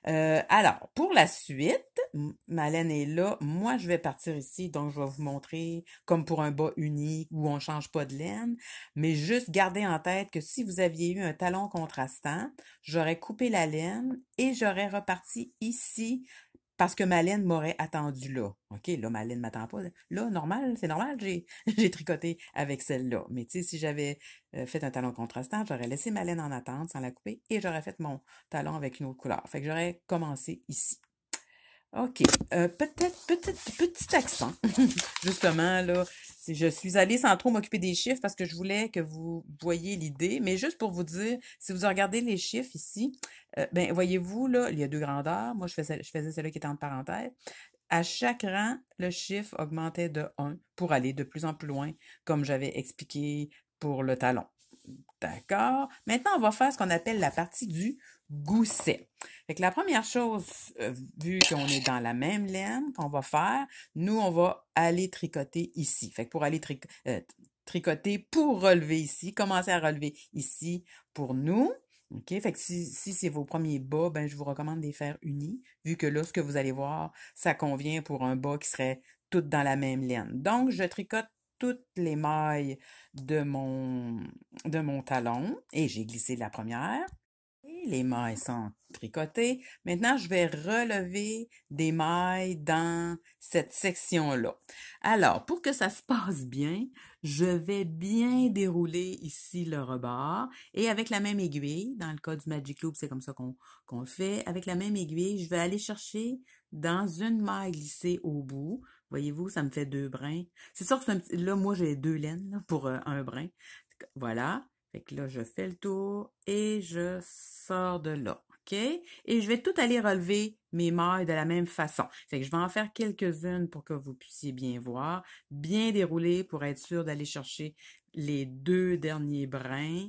Alors, pour la suite, ma laine est là. Moi, je vais partir ici, donc je vais vous montrer comme pour un bas uni où on change pas de laine, mais juste gardez en tête que si vous aviez eu un talon contrastant, j'aurais coupé la laine et j'aurais reparti ici parce que ma laine m'aurait attendu là. OK, là, ma laine m'attend pas. Là, normal, c'est normal, j'ai j'ai tricoté avec celle-là. Mais tu sais, si j'avais fait un talon contrastant, j'aurais laissé ma laine en attente sans la couper et j'aurais fait mon talon avec une autre couleur. Fait que j'aurais commencé ici. OK. Peut-être, petit accent. Justement, là, si je suis allée sans trop m'occuper des chiffres parce que je voulais que vous voyiez l'idée, mais juste pour vous dire, si vous regardez les chiffres ici, ben, voyez-vous, là, il y a deux grandeurs. Moi, je faisais celle-là qui était entre parenthèses. À chaque rang, le chiffre augmentait de 1 pour aller de plus en plus loin, comme j'avais expliqué pour le talon. D'accord. Maintenant, on va faire ce qu'on appelle la partie du gousset. Fait que la première chose, vu qu'on est dans la même laine, qu'on va faire, nous, on va aller tricoter ici. Fait que pour aller tricoter pour relever ici, commencer à relever ici pour nous. OK? Fait que si c'est vos premiers bas, ben, je vous recommande de les faire unis, vu que là, ce que vous allez voir, ça convient pour un bas qui serait toutes dans la même laine. Donc, je tricote toutes les mailles de mon, de mon talon et j'ai glissé la première. Et les mailles sont tricotées. Maintenant, je vais relever des mailles dans cette section-là. Alors, pour que ça se passe bien, je vais bien dérouler ici le rebord et avec la même aiguille, dans le cas du Magic Loop, c'est comme ça qu'on le fait, avec la même aiguille, je vais aller chercher dans une maille glissée au bout. Voyez-vous, ça me fait deux brins. C'est sûr que c'est un petit... Là, moi, j'ai deux laines là, pour un brin. Voilà. Fait que là, je fais le tour et je sors de là. OK? Et je vais tout aller relever mes mailles de la même façon. Fait que je vais en faire quelques-unes pour que vous puissiez bien voir, bien dérouler pour être sûr d'aller chercher les deux derniers brins.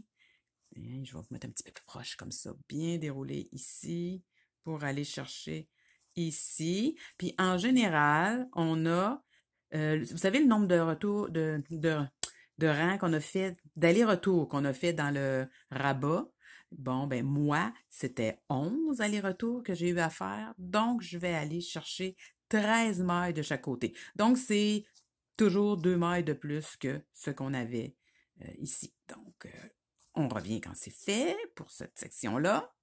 Et je vais vous mettre un petit peu plus proche comme ça. Bien dérouler ici pour aller chercher ici. Puis en général, on a, vous savez le nombre de retours, de rangs qu'on a fait, d'aller-retour qu'on a fait dans le rabat. Bon, ben moi, c'était 11 allers-retours que j'ai eu à faire. Donc, je vais aller chercher 13 mailles de chaque côté. Donc, c'est toujours 2 mailles de plus que ce qu'on avait ici. Donc, on revient quand c'est fait pour cette section-là.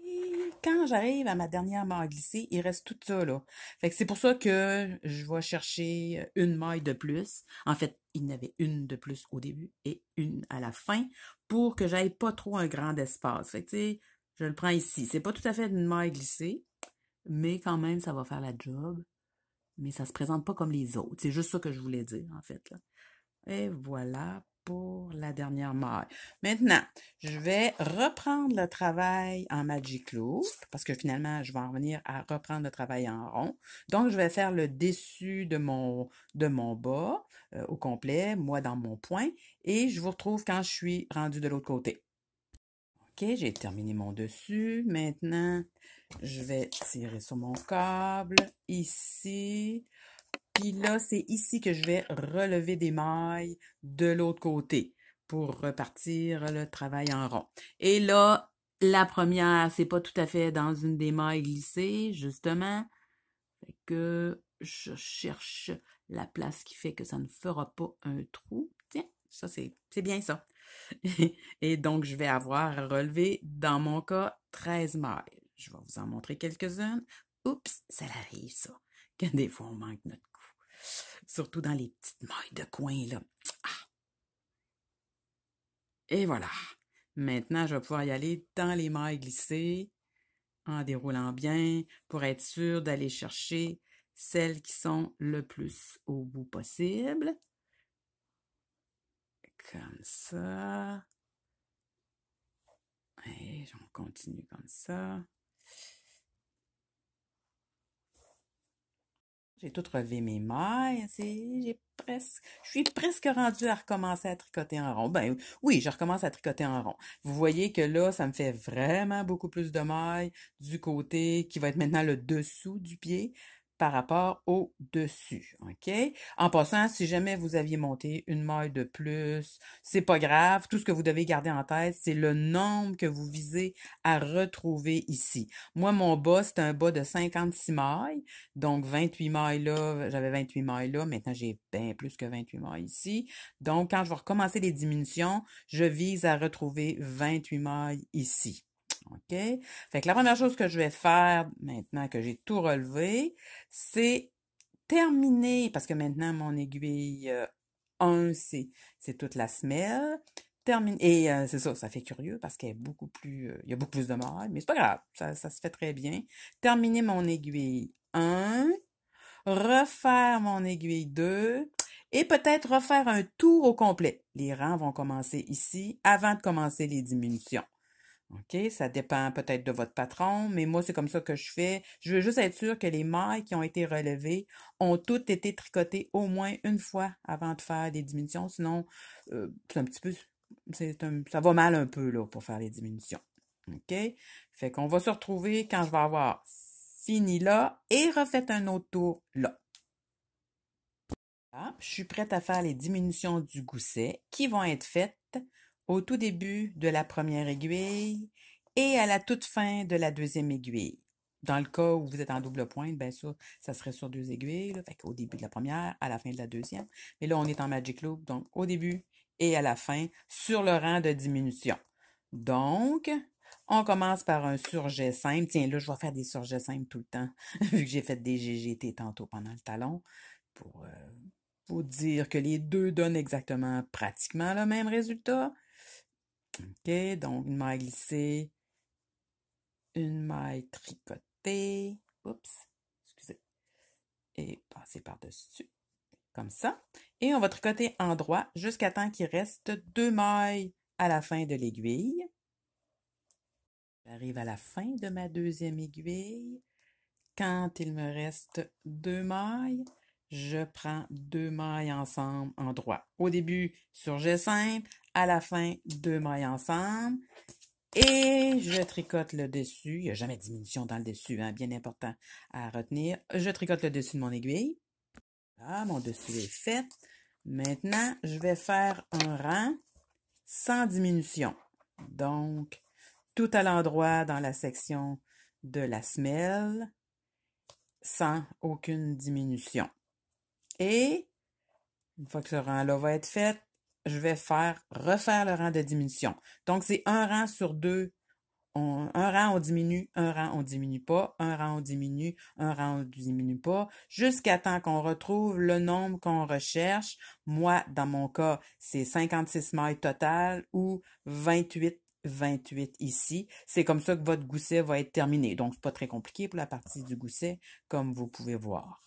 Et quand j'arrive à ma dernière maille glissée, il reste tout ça, là. Fait que c'est pour ça que je vais chercher une maille de plus. En fait, il y en avait une de plus au début et une à la fin pour que j'aille pas trop un grand espace. Fait que, tu sais, je le prends ici. C'est pas tout à fait une maille glissée, mais quand même, ça va faire la job. Mais ça se présente pas comme les autres. C'est juste ça que je voulais dire, en fait, là. Et voilà pour la dernière maille. Maintenant, je vais reprendre le travail en Magic Loop parce que finalement, je vais en revenir à reprendre le travail en rond. Donc, je vais faire le dessus de mon bas au complet, moi dans mon point, et je vous retrouve quand je suis rendue de l'autre côté. OK, j'ai terminé mon dessus. Maintenant, je vais tirer sur mon câble ici. Puis là, c'est ici que je vais relever des mailles de l'autre côté pour repartir le travail en rond. Et là, la première, c'est pas tout à fait dans une des mailles glissées, justement. Fait que je cherche la place qui fait que ça ne fera pas un trou. Tiens, ça c'est bien ça. Et donc, je vais avoir à relever, dans mon cas, 13 mailles. Je vais vous en montrer quelques-unes. Oups, ça arrive, ça, que des fois, on manque notre coup. Surtout dans les petites mailles de coin, là. Ah! Et voilà. Maintenant, je vais pouvoir y aller dans les mailles glissées, en déroulant bien, pour être sûr d'aller chercher celles qui sont le plus au bout possible. Comme ça. Et on continue comme ça. J'ai tout relevé mes mailles. Je suis presque rendue à recommencer à tricoter en rond. Ben oui, je recommence à tricoter en rond. Vous voyez que là, ça me fait vraiment beaucoup plus de mailles du côté qui va être maintenant le dessous du pied par rapport au dessus, OK? En passant, si jamais vous aviez monté une maille de plus, c'est pas grave. Tout ce que vous devez garder en tête, c'est le nombre que vous visez à retrouver ici. Moi, mon bas, c'est un bas de 56 mailles, donc 28 mailles là, j'avais 28 mailles là, maintenant j'ai bien plus que 28 mailles ici. Donc, quand je vais recommencer les diminutions, je vise à retrouver 28 mailles ici. OK? Fait que la première chose que je vais faire, maintenant que j'ai tout relevé, c'est terminer, parce que maintenant, mon aiguille 1, c'est toute la semelle. Et c'est ça, ça fait curieux parce qu'elle est beaucoup plus, il y a beaucoup plus de mailles, mais c'est pas grave, ça se fait très bien. Terminer mon aiguille 1, refaire mon aiguille 2 et peut-être refaire un tour au complet. Les rangs vont commencer ici avant de commencer les diminutions. OK? Ça dépend peut-être de votre patron, mais moi, c'est comme ça que je fais. Je veux juste être sûre que les mailles qui ont été relevées ont toutes été tricotées au moins une fois avant de faire des diminutions. Sinon, c'est un petit peu, ça va mal un peu, là, pour faire les diminutions. OK? Fait qu'on va se retrouver quand je vais avoir fini là et refait un autre tour là. Là, je suis prête à faire les diminutions du gousset qui vont être faites au tout début de la première aiguille et à la toute fin de la deuxième aiguille. Dans le cas où vous êtes en double pointe, bien sûr, ça serait sur 2 aiguilles, là, fait qu'au début de la première, à la fin de la deuxième. Mais là, on est en Magic Loop, donc au début et à la fin, sur le rang de diminution. Donc, on commence par un surjet simple. Tiens, là, je vais faire des surjets simples tout le temps, vu que j'ai fait des GGT tantôt pendant le talon, pour vous dire que les deux donnent exactement pratiquement le même résultat. OK, donc une maille glissée, une maille tricotée, oups, excusez, et passer par-dessus, comme ça. Et on va tricoter en droit jusqu'à temps qu'il reste 2 mailles à la fin de l'aiguille. J'arrive à la fin de ma deuxième aiguille. Quand il me reste 2 mailles, je prends 2 mailles ensemble en droit. Au début, surjet simple, à la fin, 2 mailles ensemble. Et je tricote le dessus. Il n'y a jamais de diminution dans le dessus, hein, bien important à retenir. Je tricote le dessus de mon aiguille. Là, mon dessus est fait. Maintenant, je vais faire un rang sans diminution. Donc, tout à l'endroit dans la section de la semelle, sans aucune diminution. Et, une fois que ce rang-là va être fait, je vais refaire le rang de diminution. Donc, c'est un rang sur deux. Un rang, on diminue, un rang, on diminue pas, un rang, on diminue, un rang, on diminue pas, jusqu'à temps qu'on retrouve le nombre qu'on recherche. Moi, dans mon cas, c'est 56 mailles totales ou 28 ici. C'est comme ça que votre gousset va être terminé. Donc, c'est pas très compliqué pour la partie du gousset, comme vous pouvez voir.